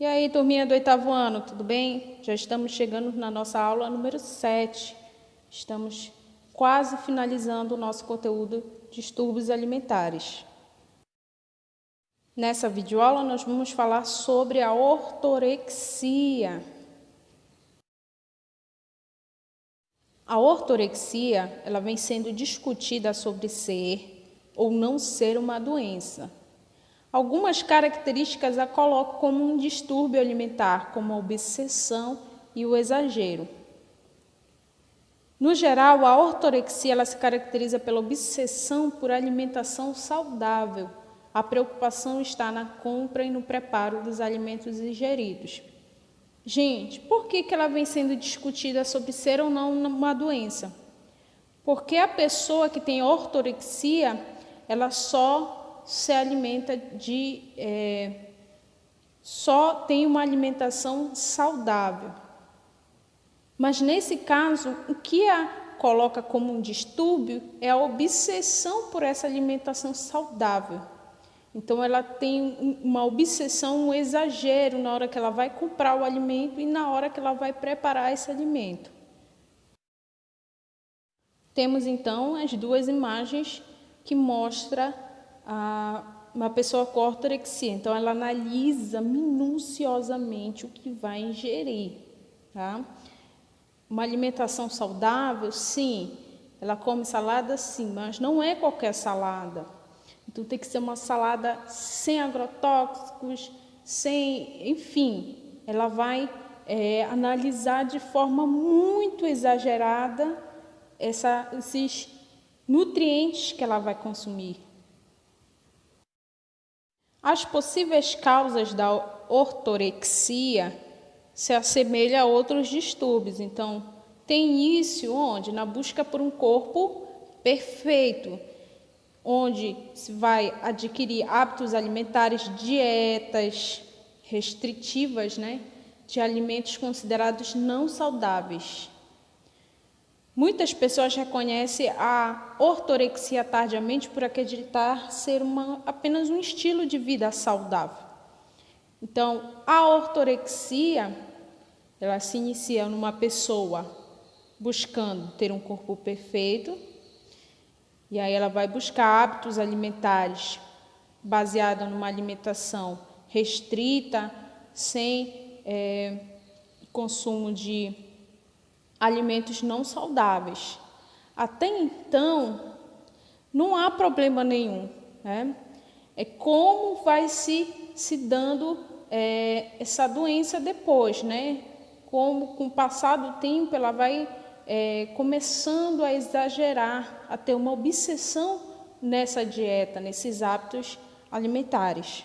E aí, turminha do 8º ano, tudo bem? Já estamos chegando na nossa aula número 7. Estamos quase finalizando o nosso conteúdo distúrbios alimentares. Nessa videoaula, nós vamos falar sobre a ortorexia. A ortorexia, ela vem sendo discutida sobre ser ou não ser uma doença. Algumas características a colocam como um distúrbio alimentar, como a obsessão e o exagero. No geral, a ortorexia ela se caracteriza pela obsessão por alimentação saudável. A preocupação está na compra e no preparo dos alimentos ingeridos. Gente, por que ela vem sendo discutida sobre ser ou não uma doença? Porque a pessoa que tem ortorexia, ela só se alimenta só tem uma alimentação saudável. Mas nesse caso, o que a coloca como um distúrbio é a obsessão por essa alimentação saudável. Então ela tem uma obsessão, um exagero na hora que ela vai comprar o alimento e na hora que ela vai preparar esse alimento. Temos então as duas imagens que mostram uma pessoa com ortorexia. Então, ela analisa minuciosamente o que vai ingerir. Tá? Uma alimentação saudável, sim. Ela come salada, sim, mas não é qualquer salada. Então, tem que ser uma salada sem agrotóxicos, enfim. Ela vai analisar de forma muito exagerada esses nutrientes que ela vai consumir. As possíveis causas da ortorexia se assemelham a outros distúrbios. Então, tem início onde? Na busca por um corpo perfeito, onde se vai adquirir hábitos alimentares, dietas restritivas, de alimentos considerados não saudáveis. Muitas pessoas reconhecem a ortorexia tardiamente por acreditar ser apenas um estilo de vida saudável. Então, a ortorexia, ela se inicia numa pessoa buscando ter um corpo perfeito, e aí ela vai buscar hábitos alimentares baseados numa alimentação restrita, sem consumo de alimentos não saudáveis. Até então, não há problema nenhum. É como vai se dando essa doença depois, Como com o passar do tempo ela vai começando a exagerar, a ter uma obsessão nessa dieta, nesses hábitos alimentares.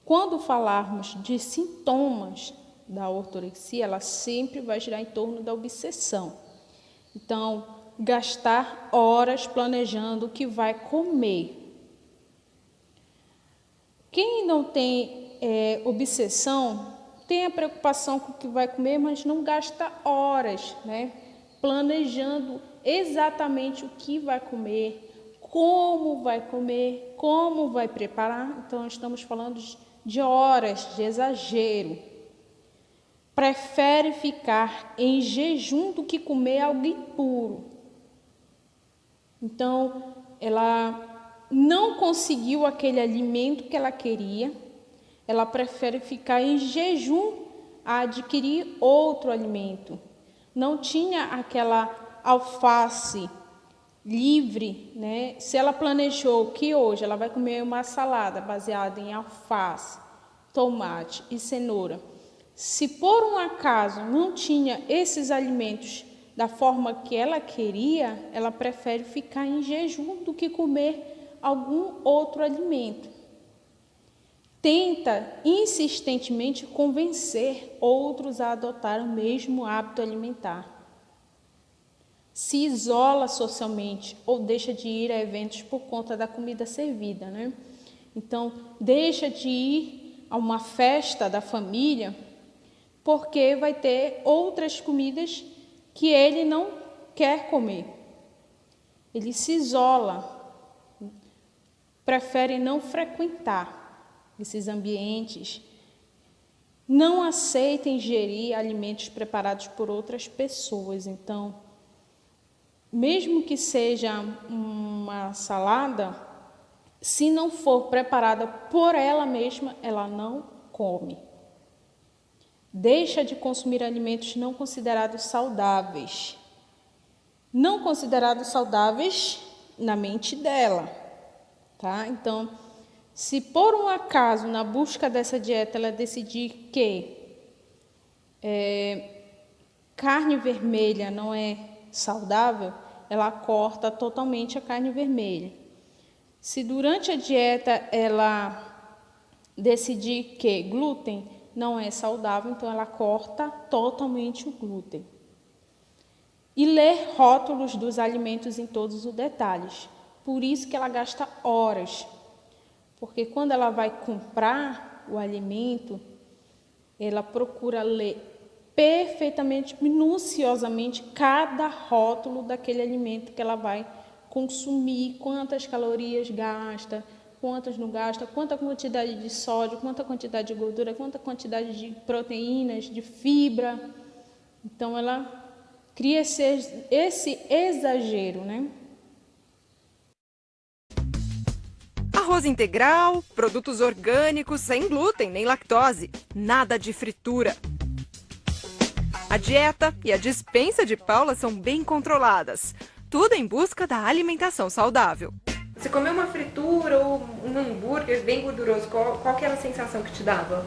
Quando falarmos de sintomas da ortorexia, ela sempre vai girar em torno da obsessão. Então, gastar horas planejando o que vai comer. Quem não tem obsessão, tem a preocupação com o que vai comer, mas não gasta horas, planejando exatamente o que vai comer, como vai preparar. Então, estamos falando de horas, de exagero. Prefere ficar em jejum do que comer algo impuro. Então, ela não conseguiu aquele alimento que ela queria, ela prefere ficar em jejum a adquirir outro alimento. Não tinha aquela alface livre, Se ela planejou que hoje ela vai comer uma salada baseada em alface, tomate e cenoura, se por um acaso não tinha esses alimentos da forma que ela queria, ela prefere ficar em jejum do que comer algum outro alimento. Tenta insistentemente convencer outros a adotar o mesmo hábito alimentar. Se isola socialmente ou deixa de ir a eventos por conta da comida servida, Então, deixa de ir a uma festa da família porque vai ter outras comidas que ele não quer comer. Ele se isola, prefere não frequentar. esses ambientes, não aceita ingerir alimentos preparados por outras pessoas. Então, mesmo que seja uma salada, se não for preparada por ela mesma, ela não come. Deixa de consumir alimentos não considerados saudáveis. Não considerados saudáveis na mente dela, tá? Então, se por um acaso, na busca dessa dieta, ela decidir que carne vermelha não é saudável, ela corta totalmente a carne vermelha. Se durante a dieta ela decidir que glúten não é saudável, então ela corta totalmente o glúten. E ler rótulos dos alimentos em todos os detalhes. Por isso que ela gasta horas. Porque quando ela vai comprar o alimento, ela procura ler perfeitamente, minuciosamente, cada rótulo daquele alimento que ela vai consumir, quantas calorias gasta, quantas não gasta, quanta quantidade de sódio, quanta quantidade de gordura, quanta quantidade de proteínas, de fibra. Então, ela cria esse exagero, né? Arroz integral, produtos orgânicos, sem glúten nem lactose, nada de fritura. A dieta e a despensa de Paula são bem controladas, tudo em busca da alimentação saudável. Você comeu uma fritura ou um hambúrguer bem gorduroso, qual que era a sensação que te dava?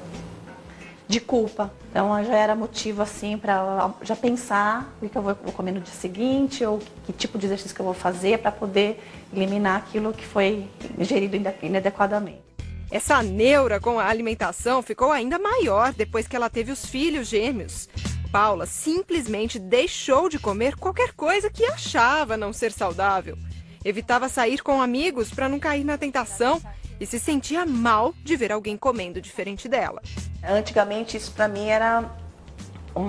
De culpa. Então já era motivo assim para já pensar o que eu vou comer no dia seguinte ou que tipo de exercício que eu vou fazer para poder eliminar aquilo que foi ingerido inadequadamente. Essa neura com a alimentação ficou ainda maior depois que ela teve os filhos gêmeos. Paula simplesmente deixou de comer qualquer coisa que achava não ser saudável. Evitava sair com amigos para não cair na tentação e se sentia mal de ver alguém comendo diferente dela. Antigamente isso para mim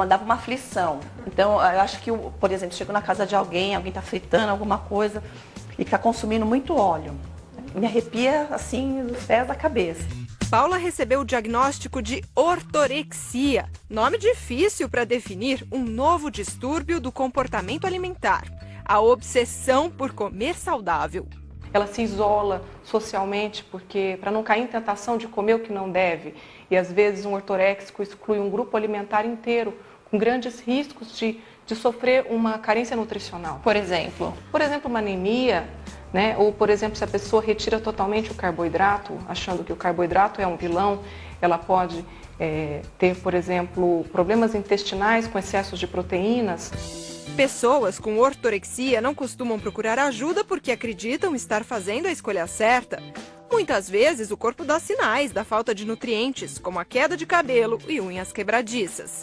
dava uma aflição. Então eu acho que, por exemplo, chego na casa de alguém está fritando alguma coisa e está consumindo muito óleo. Me arrepia assim dos pés da cabeça. Paula recebeu o diagnóstico de ortorexia, nome difícil para definir um novo distúrbio do comportamento alimentar, a obsessão por comer saudável. Ela se isola socialmente porque para não cair em tentação de comer o que não deve. E às vezes um ortoréxico exclui um grupo alimentar inteiro, com grandes riscos de sofrer uma carência nutricional. Por exemplo, uma anemia, né? Ou, por exemplo, se a pessoa retira totalmente o carboidrato, achando que o carboidrato é um vilão, ela pode ter, por exemplo, problemas intestinais com excessos de proteínas. Pessoas com ortorexia não costumam procurar ajuda porque acreditam estar fazendo a escolha certa. Muitas vezes o corpo dá sinais da falta de nutrientes, como a queda de cabelo e unhas quebradiças.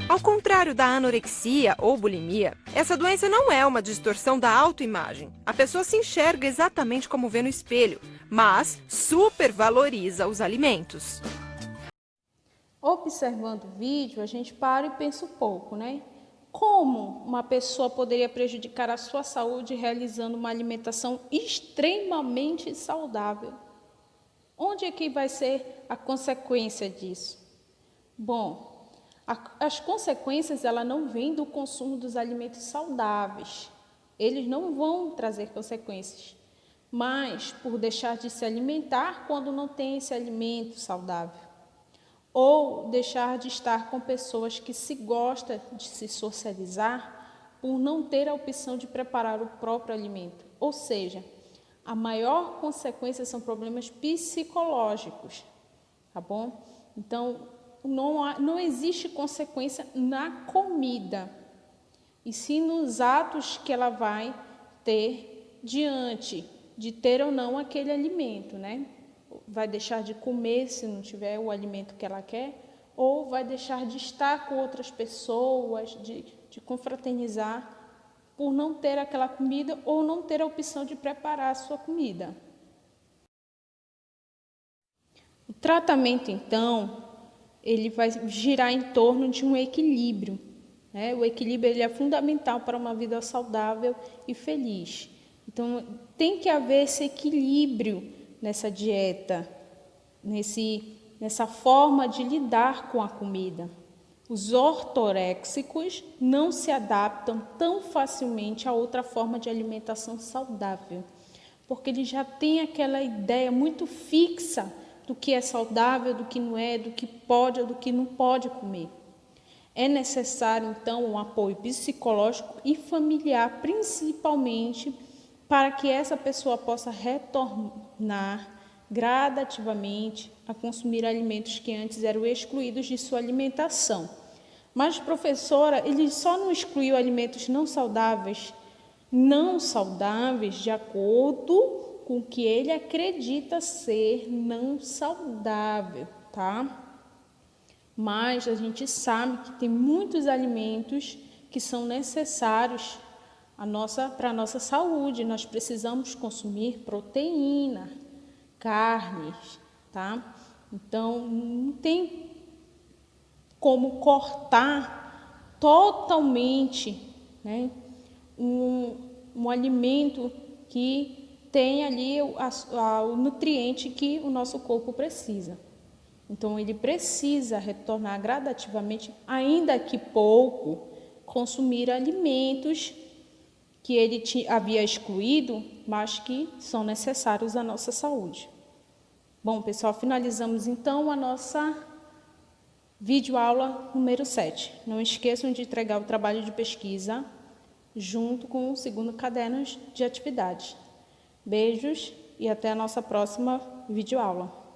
Ao contrário da anorexia ou bulimia, essa doença não é uma distorção da autoimagem. A pessoa se enxerga exatamente como vê no espelho, mas supervaloriza os alimentos. Observando o vídeo, a gente para e pensa um pouco, né? Como uma pessoa poderia prejudicar a sua saúde realizando uma alimentação extremamente saudável? Onde é que vai ser a consequência disso? Bom, as consequências ela não vêm do consumo dos alimentos saudáveis. Eles não vão trazer consequências, mas por deixar de se alimentar quando não tem esse alimento saudável. Ou deixar de estar com pessoas que se gosta de se socializar por não ter a opção de preparar o próprio alimento. Ou seja, a maior consequência são problemas psicológicos, tá bom? Então, não existe consequência na comida, e sim nos atos que ela vai ter diante de ter ou não aquele alimento, né? Vai deixar de comer se não tiver o alimento que ela quer, ou vai deixar de estar com outras pessoas, de confraternizar, por não ter aquela comida ou não ter a opção de preparar a sua comida. O tratamento, então, ele vai girar em torno de um equilíbrio, né? O equilíbrio ele é fundamental para uma vida saudável e feliz. Então, tem que haver esse equilíbrio nessa dieta, nessa forma de lidar com a comida. Os ortoréxicos não se adaptam tão facilmente a outra forma de alimentação saudável, porque eles já têm aquela ideia muito fixa do que é saudável, do que não é, do que pode ou do que não pode comer. É necessário, então, um apoio psicológico e familiar, principalmente, para que essa pessoa possa retornar gradativamente a consumir alimentos que antes eram excluídos de sua alimentação. Mas, professora, ele só não excluiu alimentos não saudáveis de acordo com o que ele acredita ser não saudável, tá? Mas a gente sabe que tem muitos alimentos que são necessários para a nossa saúde. Nós precisamos consumir proteína, carnes, tá? Então, não tem como cortar totalmente, né, um alimento que tem ali o nutriente que o nosso corpo precisa. Então, ele precisa retornar gradativamente, ainda que pouco, consumir alimentos que ele havia excluído, mas que são necessários à nossa saúde. Bom, pessoal, finalizamos então a nossa videoaula número 7. Não esqueçam de entregar o trabalho de pesquisa junto com o segundo caderno de atividades. Beijos e até a nossa próxima videoaula.